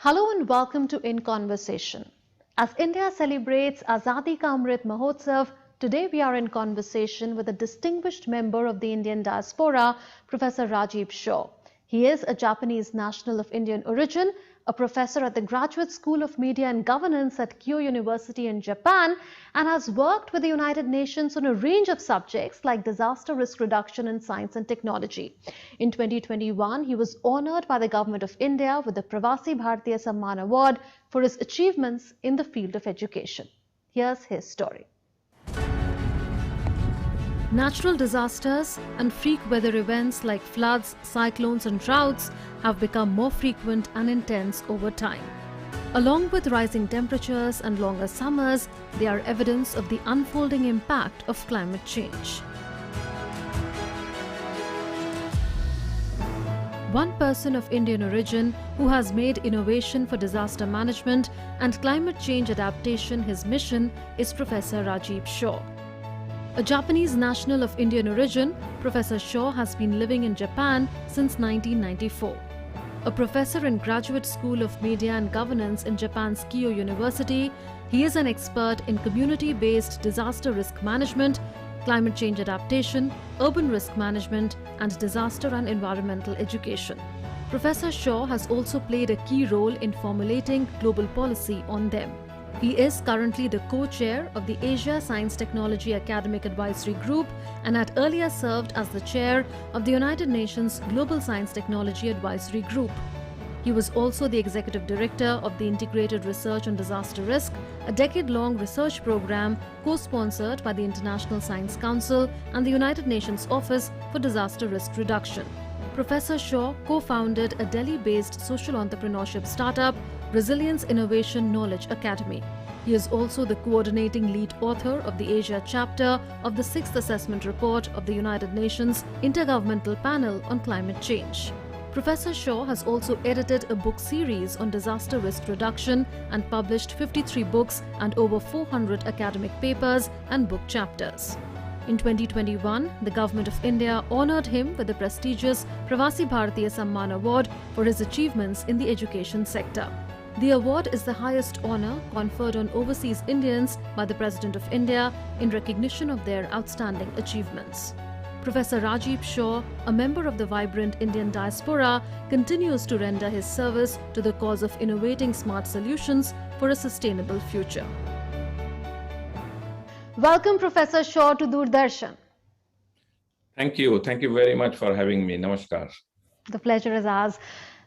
Hello and welcome to In Conversation. As India celebrates Azadi Ka Amrit Mahotsav, today we are in conversation with a distinguished member of the Indian diaspora, Professor Rajiv Shaw. He is a Japanese national of Indian origin, a professor at the Graduate School of Media and Governance at Kyoto University in Japan, and has worked with the United Nations on a range of subjects like disaster risk reduction in science and technology. In 2021, he was honored by the Government of India with the Pravasi Bharatiya Samman Award for his achievements in the field of education. Here's his story. Natural disasters and freak weather events like floods, cyclones and droughts have become more frequent and intense over time. Along with rising temperatures and longer summers, they are evidence of the unfolding impact of climate change. One person of Indian origin who has made innovation for disaster management and climate change adaptation his mission is Professor Rajiv Shaw. A Japanese national of Indian origin, Professor Shaw has been living in Japan since 1994. A professor in Graduate School of Media and Governance in Japan's Kyoto University, he is an expert in community-based disaster risk management, climate change adaptation, urban risk management, and disaster and environmental education. Professor Shaw has also played a key role in formulating global policy on them. He is currently the co-chair of the Asia Science Technology Academic Advisory Group and had earlier served as the chair of the United Nations Global Science Technology Advisory Group. He was also the executive director of the Integrated Research on Disaster Risk, a decade-long research program co-sponsored by the International Science Council and the United Nations Office for Disaster Risk Reduction. Professor Shaw co-founded a Delhi-based social entrepreneurship startup, Resilience Innovation Knowledge Academy. He is also the coordinating lead author of the Asia chapter of the 6th Assessment Report of the United Nations Intergovernmental Panel on Climate Change. Professor Shaw has also edited a book series on disaster risk reduction and published 53 books and over 400 academic papers and book chapters. In 2021, the Government of India honored him with the prestigious Pravasi Bharatiya Samman Award for his achievements in the education sector. The award is the highest honor conferred on overseas Indians by the President of India in recognition of their outstanding achievements. Professor Rajiv Shaw, a member of the vibrant Indian diaspora, continues to render his service to the cause of innovating smart solutions for a sustainable future. Welcome, Professor Shaw, to Doordarshan. Thank you. Thank you very much for having me. Namaskar. The pleasure is ours.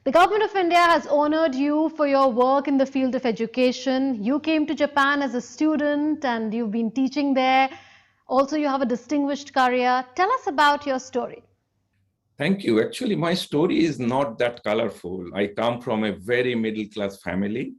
The Government of India has honored you for your work in the field of education. You came to Japan as a student and you've been teaching there. Also, you have a distinguished career. Tell us about your story. Thank you. Actually, my story is not that colorful. I come from a very middle-class family.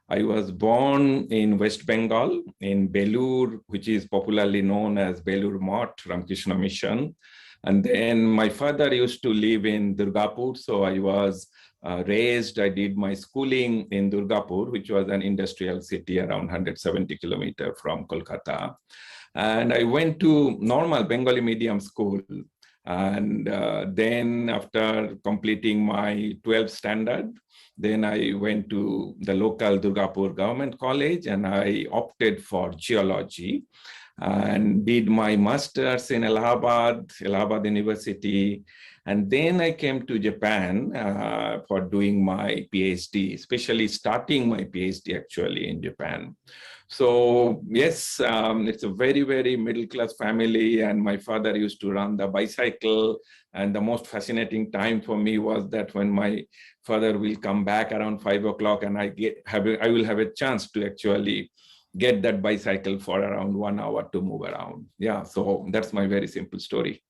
I was born in West Bengal, in Belur, which is popularly known as Belur Math, Ramakrishna Mission. And then my father used to live in Durgapur, so I was I did my schooling in Durgapur, which was an industrial city around 170 kilometers from Kolkata. And I went to normal Bengali medium school. And then after completing my 12th standard, then I went to the local Durgapur Government College and I opted for geology and did my master's in Allahabad University. And then I came to Japan for doing my PhD, especially starting my PhD actually in Japan. So yes, it's a very, very middle-class family, and my father used to run the bicycle. And the most fascinating time for me was that when my father will come back around 5 o'clock and I will have a chance to actually get that bicycle for around 1 hour to move around. Yeah, so that's my very simple story.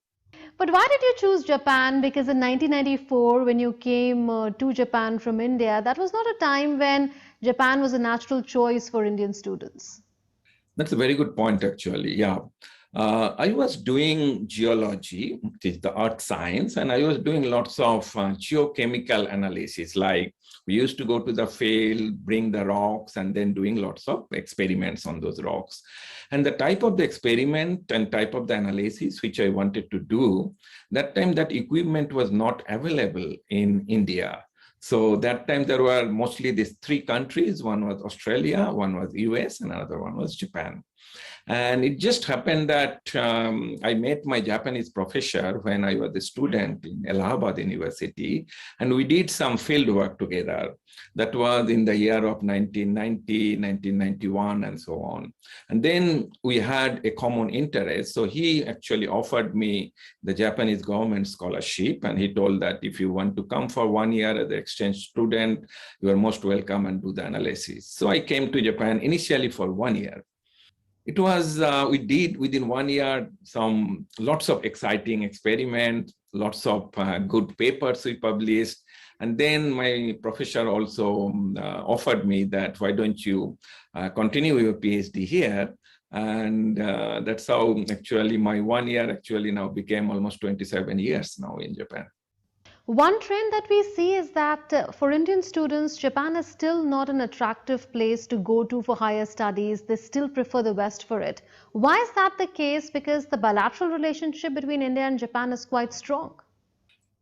But why did you choose Japan? Because in 1994, when you came to Japan from India, that was not a time when Japan was a natural choice for Indian students. That's a very good point, actually. Yeah. I was doing geology, which is the earth science, and I was doing lots of geochemical analysis. Like we used to go to the field, bring the rocks, and then doing lots of experiments on those rocks. And the type of the experiment and type of the analysis which I wanted to do, that time that equipment was not available in India. So that time there were mostly these three countries. One was Australia, one was US, and another one was Japan. And it just happened that I met my Japanese professor when I was a student in Allahabad University, and we did some field work together. That was in the year of 1990, 1991, and so on. And then we had a common interest. So he actually offered me the Japanese government scholarship, and he told that if you want to come for 1 year as an exchange student, you are most welcome and do the analysis. So I came to Japan initially for 1 year. It was, we did within 1 year lots of exciting experiments, lots of good papers we published. And then my professor also offered me that, why don't you continue your PhD here? And that's how actually my 1 year actually now became almost 27 years now in Japan. One trend that we see is that for Indian students, Japan is still not an attractive place to go to for higher studies. They still prefer the West for it. Why is that the case? Because the bilateral relationship between India and Japan is quite strong.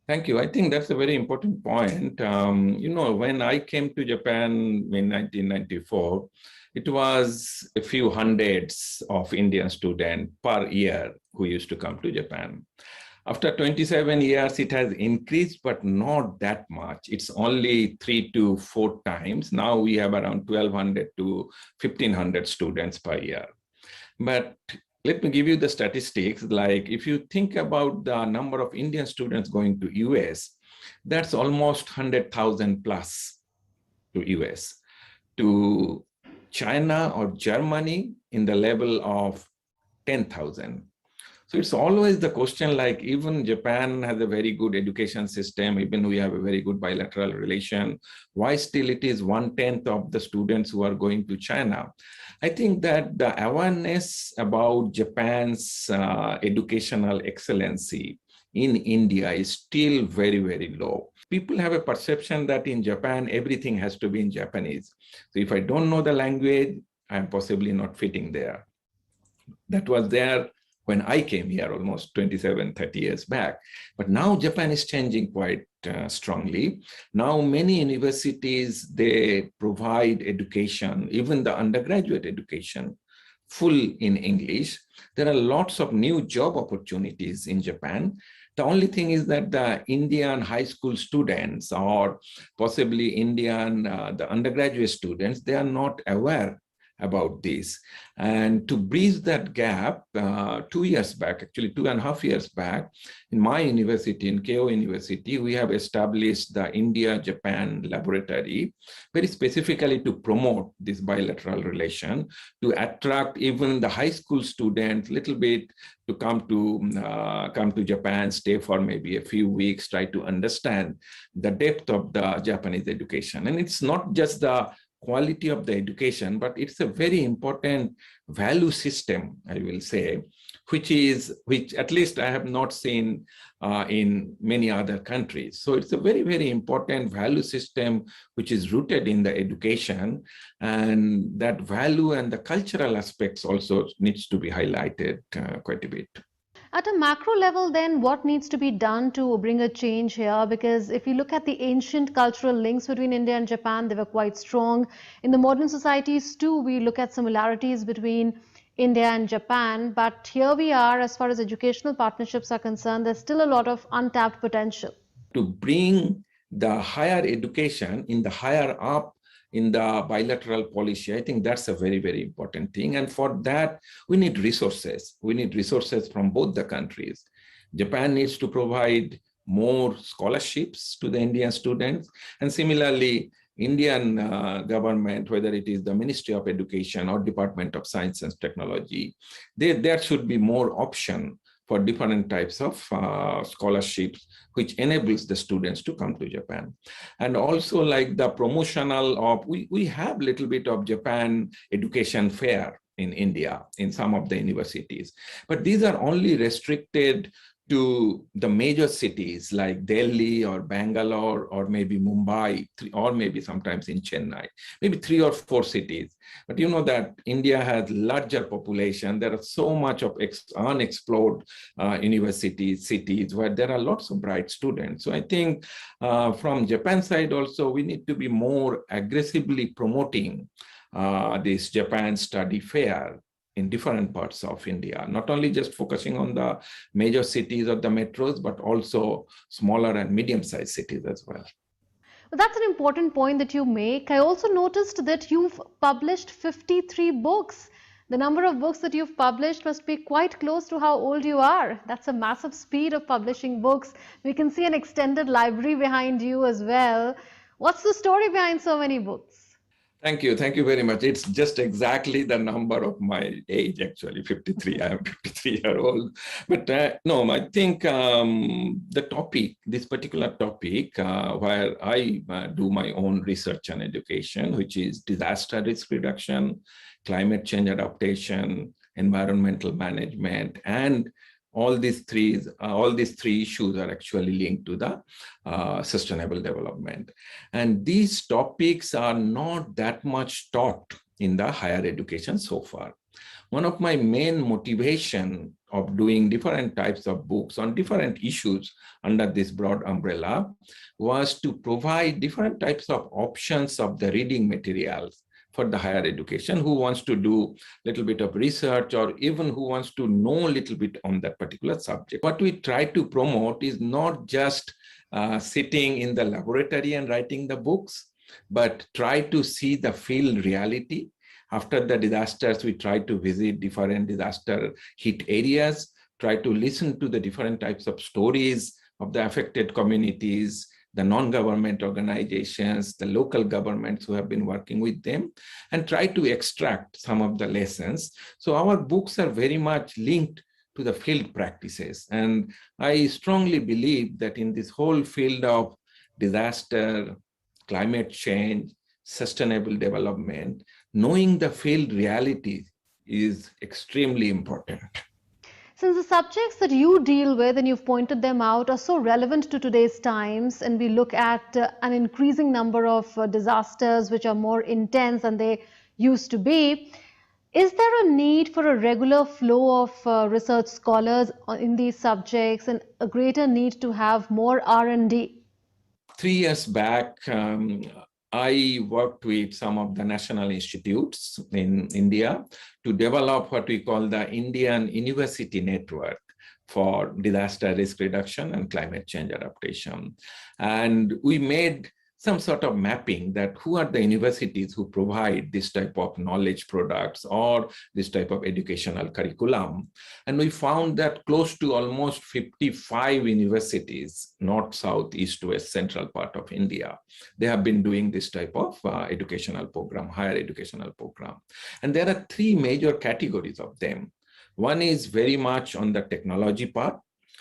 Thank you. I think that's a very important point. When I came to Japan in 1994, it was a few hundreds of Indian students per year who used to come to Japan. After 27 years, it has increased, but not that much. It's only 3 to 4 times. Now we have around 1,200 to 1,500 students per year. But let me give you the statistics. Like if you think about the number of Indian students going to US, that's almost 100,000 plus to US. To China or Germany in the level of 10,000. So it's always the question, like even Japan has a very good education system, even we have a very good bilateral relation, why still it is 1/10 of the students who are going to China? I think that the awareness about Japan's educational excellency in India is still very, very low. People have a perception that in Japan, everything has to be in Japanese. So if I don't know the language, I'm possibly not fitting there. That was there when I came here almost 27, 30 years back. But now Japan is changing quite strongly. Now many universities, they provide education, even the undergraduate education, full in English. There are lots of new job opportunities in Japan. The only thing is that the Indian high school students or possibly Indian, the undergraduate students, they are not aware about this. And to bridge that gap, 2 years back, actually 2.5 years back, in my university, in Keio University, we have established the India-Japan Laboratory, very specifically to promote this bilateral relation, to attract even the high school students, little bit to come to Japan, stay for maybe a few weeks, try to understand the depth of the Japanese education. And it's not just the quality of the education, but it's a very important value system, I will say, which at least I have not seen in many other countries. So it's a very, very important value system which is rooted in the education, and that value and the cultural aspects also needs to be highlighted quite a bit. At a macro level, then, what needs to be done to bring a change here? Because if you look at the ancient cultural links between India and Japan, they were quite strong. In the modern societies too, we look at similarities between India and Japan. But here we are, as far as educational partnerships are concerned, there's still a lot of untapped potential. To bring the higher education in the higher up in the bilateral policy, I think that's a very, very important thing. And for that, we need resources. We need resources from both the countries. Japan needs to provide more scholarships to the Indian students. And similarly, Indian government, whether it is the Ministry of Education or Department of Science and Technology, there should be more option for different types of scholarships, which enables the students to come to Japan. And also like the promotional of, we have a little bit of Japan education fair in India, in some of the universities, but these are only restricted to the major cities like Delhi or Bangalore or maybe Mumbai, or maybe sometimes in Chennai, maybe 3 or 4 cities. But you know that India has larger population. There are so much of unexplored universities, cities where there are lots of bright students. So I think from Japan side also, we need to be more aggressively promoting this Japan Study Fair in different parts of India, not only just focusing on the major cities or the metros, but also smaller and medium-sized cities as well. Well, that's an important point that you make. I also noticed that you've published 53 books. The number of books that you've published must be quite close to how old you are. That's a massive speed of publishing books. We can see an extended library behind you as well. What's the story behind so many books? Thank you. Thank you very much. It's just exactly the number of my age, actually, 53. I am 53-year-old. But no, I think the topic, this particular topic, where I do my own research and education, which is disaster risk reduction, climate change adaptation, environmental management, and all these three issues are actually linked to the sustainable development. And these topics are not that much taught in the higher education so far. One of my main motivation of doing different types of books on different issues under this broad umbrella was to provide different types of options of the reading materials for the higher education who wants to do a little bit of research or even who wants to know a little bit on that particular subject. What we try to promote is not just sitting in the laboratory and writing the books, but try to see the field reality. After the disasters, we try to visit different disaster hit areas, try to listen to the different types of stories of the affected communities, the non-government organizations, the local governments who have been working with them, and try to extract some of the lessons. So our books are very much linked to the field practices. And I strongly believe that in this whole field of disaster, climate change, sustainable development, knowing the field reality is extremely important. Since the subjects that you deal with and you've pointed them out are so relevant to today's times, and we look at an increasing number of disasters which are more intense than they used to be, is there a need for a regular flow of research scholars in these subjects and a greater need to have more R&D? 3 years back, I worked with some of the national institutes in India to develop what we call the Indian University Network for disaster risk reduction and climate change adaptation. And we made some sort of mapping that who are the universities who provide this type of knowledge products or this type of educational curriculum. And we found that close to almost 55 universities, north, south, east, west, central part of India, they have been doing this type of educational program, higher educational program. And there are 3 major categories of them. One is very much on the technology part,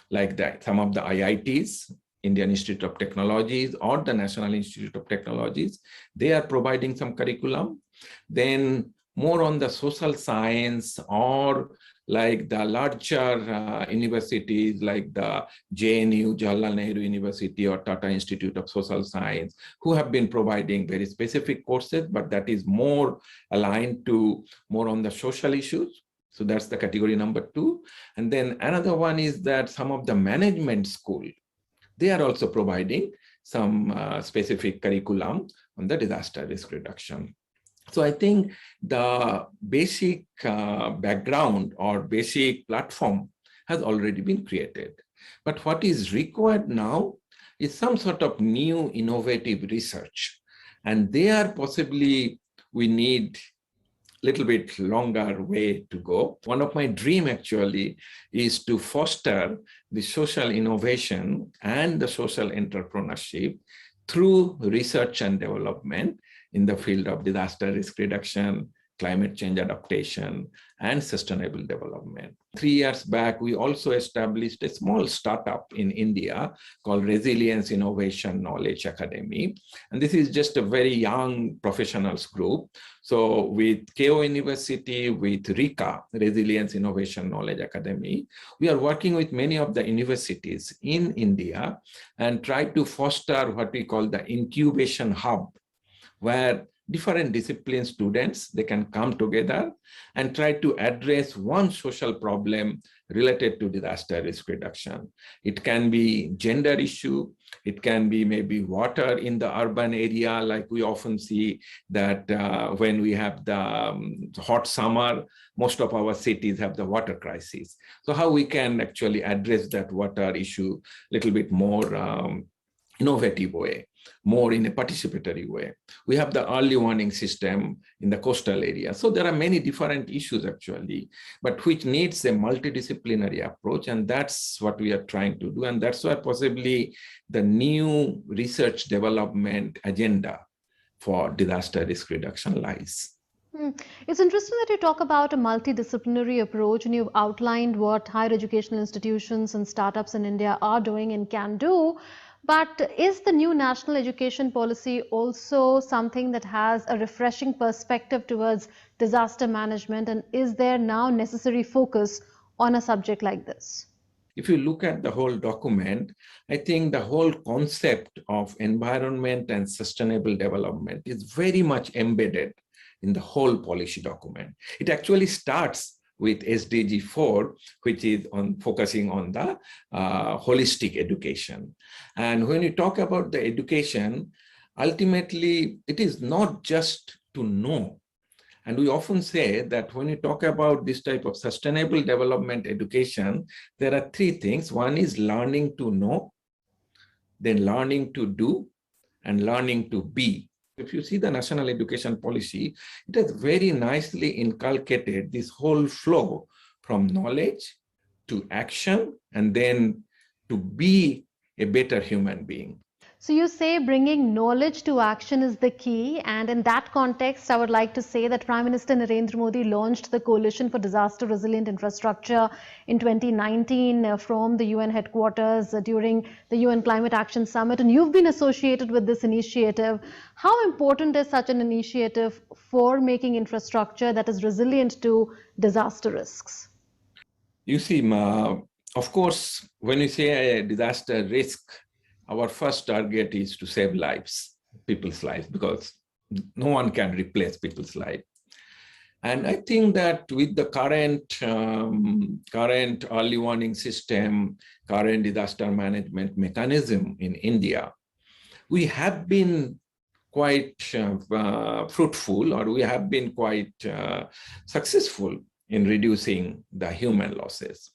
like that some of the IITs, Indian Institute of Technologies or the National Institute of Technologies, they are providing some curriculum. Then more on the social science or like the larger universities like the JNU, Jawaharlal Nehru University or Tata Institute of Social Science, who have been providing very specific courses, but that is more aligned to more on the social issues. So that's the category number 2. And then another one is that some of the management school, they are also providing some specific curriculum on the disaster risk reduction. So I think the basic background or basic platform has already been created. But what is required now is some sort of new innovative research. And there possibly we need little bit longer way to go. One of my dream actually is to foster the social innovation and the social entrepreneurship through research and development in the field of disaster risk reduction, climate change adaptation, and sustainable development. 3 years back, we also established a small startup in India called Resilience Innovation Knowledge Academy. And this is just a very young professionals group. So with KO University, with RICA, Resilience Innovation Knowledge Academy, we are working with many of the universities in India and try to foster what we call the incubation hub, where different discipline students, they can come together and try to address one social problem related to disaster risk reduction. It can be gender issue, it can be maybe water in the urban area, like we often see that when we have the hot summer, most of our cities have the water crisis. So how we can actually address that water issue a little bit more innovative way, more in a participatory way. We have the early warning system in the coastal area. So there are many different issues actually, but which needs a multidisciplinary approach. And that's what we are trying to do. And that's why possibly the new research development agenda for disaster risk reduction lies. It's interesting that you talk about a multidisciplinary approach, and you've outlined what higher educational institutions and startups in India are doing and can do. But is the new national education policy also something that has a refreshing perspective towards disaster management? And is there now necessary focus on a subject like this? If you look at the whole document, I think the whole concept of environment and sustainable development is very much embedded in the whole policy document. It actually starts with SDG 4, which is focusing on the holistic education. And when you talk about the education, ultimately, it is not just to know. And we often say that when you talk about this type of sustainable development education, there are three things. One is learning to know, then learning to do, and learning to be. If you see the national education policy, it has very nicely inculcated this whole flow from knowledge to action and then to be a better human being. So you say bringing knowledge to action is the key, and in that context, I would like to say that Prime Minister Narendra Modi launched the Coalition for Disaster Resilient Infrastructure in 2019 from the UN headquarters during the UN Climate Action Summit, and you've been associated with this initiative. How important is such an initiative for making infrastructure that is resilient to disaster risks? You see, of course, when we say a disaster risk, our first target is to save lives, people's lives, because no one can replace people's life. And I think that with the current early warning system, current disaster management mechanism in India, we have been quite fruitful, or we have been quite successful in reducing the human losses.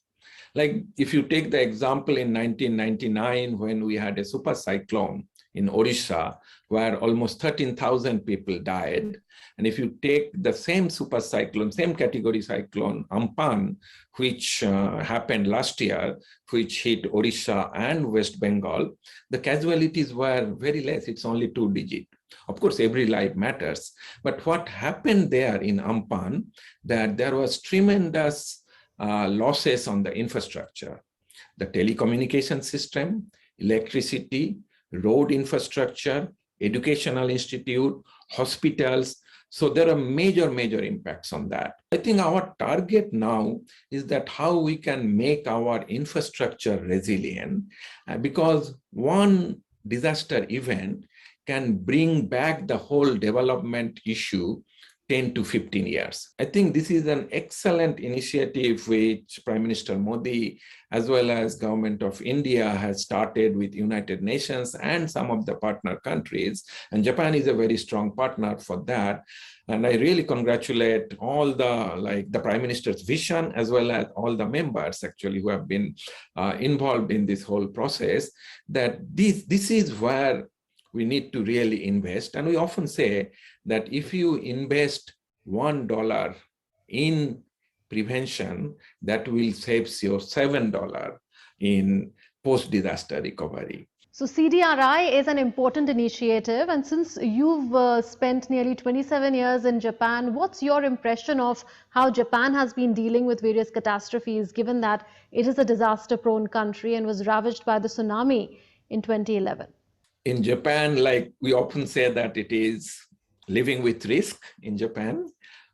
Like if you take the example in 1999, when we had a super cyclone in Odisha, where almost 13,000 people died. And if you take the same super cyclone, same category cyclone, Amphan, which happened last year, which hit Odisha and West Bengal, the casualties were very less. It's only 2-digit. Of course, every life matters. But what happened there in Amphan, that there was tremendous losses on the infrastructure, the telecommunication system, electricity, road infrastructure, educational institute, hospitals. So there are major impacts on that. I think our target now is that how we can make our infrastructure resilient, because one disaster event can bring back the whole development issue 10 to 15 years. I think this is an excellent initiative which Prime Minister Modi, as well as Government of India, has started with United Nations and some of the partner countries. And Japan is a very strong partner for that. And I really congratulate all the Prime Minister's vision, as well as all the members actually who have been involved in this whole process, that this is where we need to really invest. And we often say that if you invest $1 in prevention, that will save you $7 in post-disaster recovery. So CDRI is an important initiative, and since you've spent nearly 27 years in Japan, what's your impression of how Japan has been dealing with various catastrophes, given that it is a disaster-prone country and was ravaged by the tsunami in 2011? In Japan, like we often say that it is living with risk in Japan.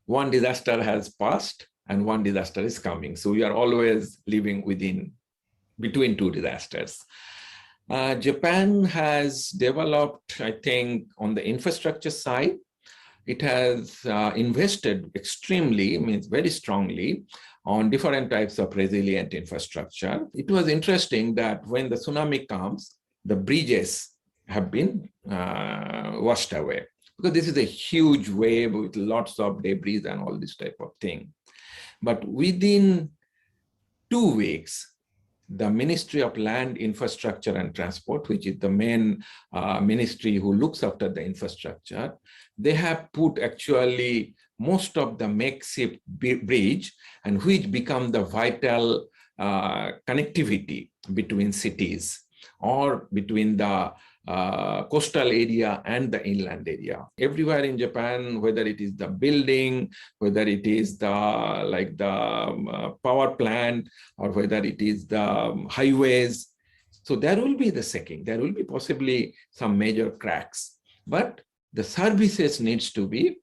One disaster has passed and one disaster is coming. So we are always living between two disasters. Japan has developed, I think, on the infrastructure side, it has invested extremely, means very strongly, on different types of resilient infrastructure. It was interesting that when the tsunami comes, the bridges have been washed away, because this is a huge wave with lots of debris and all this type of thing. But within 2 weeks, the Ministry of Land, Infrastructure and Transport, which is the main ministry who looks after the infrastructure, they have put actually most of the makeshift bridge, and which become the vital connectivity between cities or between the coastal area and the inland area. Everywhere in Japan, whether it is the building, whether it is the power plant, or whether it is the highways, so there will be the sinking. There will be possibly some major cracks, but the services needs to be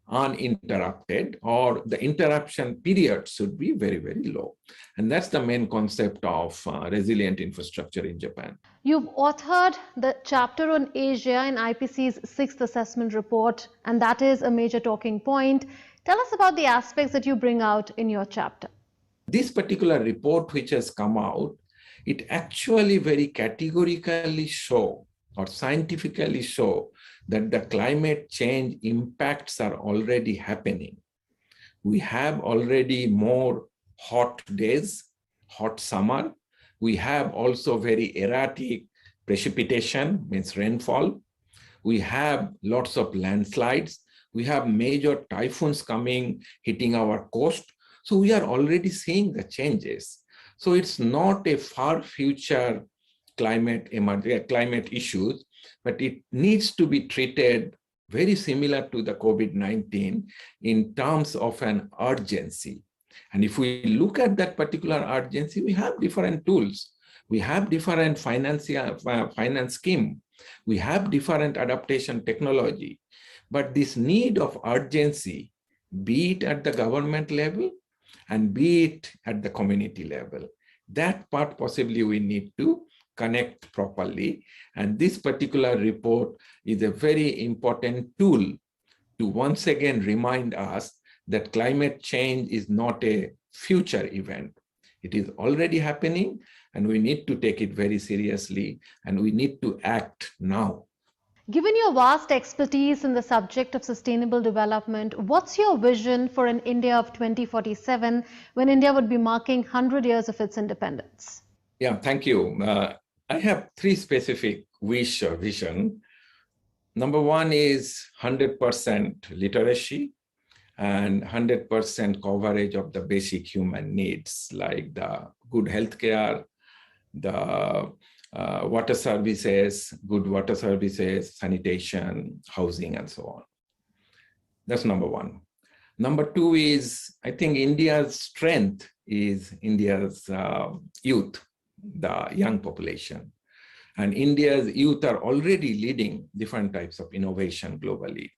uninterrupted, or the interruption period should be very, very low. And that's the main concept of resilient infrastructure in Japan. You've authored the chapter on Asia in IPCC's 6th assessment report, and that is a major talking point. Tell us about the aspects that you bring out in your chapter. This particular report which has come out, it actually very categorically show or scientifically show that the climate change impacts are already happening. We have already more hot days, hot summer. We have also very erratic precipitation, means rainfall. We have lots of landslides. We have major typhoons coming, hitting our coast. So we are already seeing the changes. So it's not a far future climate issues, but it needs to be treated very similar to the COVID-19 in terms of an urgency. And if we look at that particular urgency, we have different tools. We have different finance scheme. We have different adaptation technology. But this need of urgency, be it at the government level and be it at the community level, that part possibly we need to connect properly. And this particular report is a very important tool to once again remind us that climate change is not a future event. It is already happening, and we need to take it very seriously, and we need to act now. Given your vast expertise in the subject of sustainable development, what's your vision for an India of 2047 when India would be marking 100 years of its independence? Yeah, thank you. I have 3 specific wish or vision. Number 1 is 100% literacy and 100% coverage of the basic human needs, like the good healthcare, the water services, good water services, sanitation, housing, and so on. That's number 1. Number 2 is, I think India's strength is India's youth, the young population. And India's youth are already leading different types of innovation globally.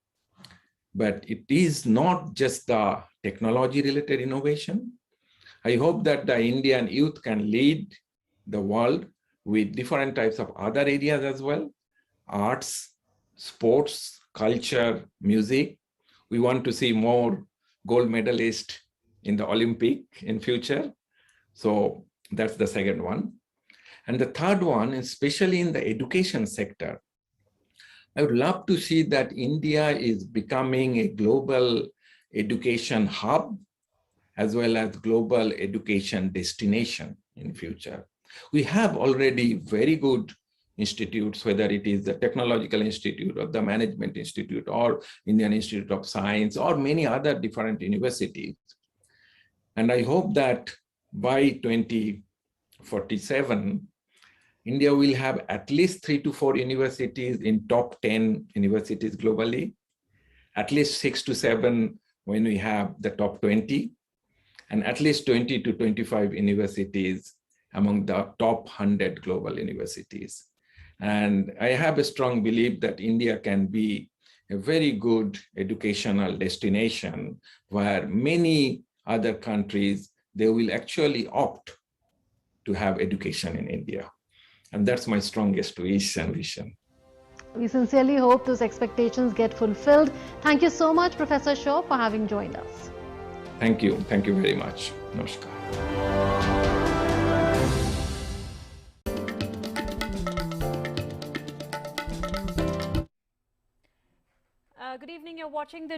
But it is not just the technology-related innovation. I hope that the Indian youth can lead the world with different types of other areas as well: arts, sports, culture, music. We want to see more gold medalists in the Olympic in future. So that's the second one. And the third one, especially in the education sector, I would love to see that India is becoming a global education hub as well as global education destination in future. We have already very good institutes, whether it is the Technological Institute or the Management Institute or Indian Institute of Science or many other different universities. And I hope that by 2047, India will have at least 3 to 4 universities in top 10 universities globally, at least 6 to 7 when we have the top 20, and at least 20 to 25 universities among the top 100 global universities. And I have a strong belief that India can be a very good educational destination where many other countries, they will actually opt to have education in India. And that's my strongest wish and vision. We sincerely hope those expectations get fulfilled. Thank you so much, Professor Shaw, for having joined us. Thank you. Thank you very much. Namaskar. Good evening. You're watching the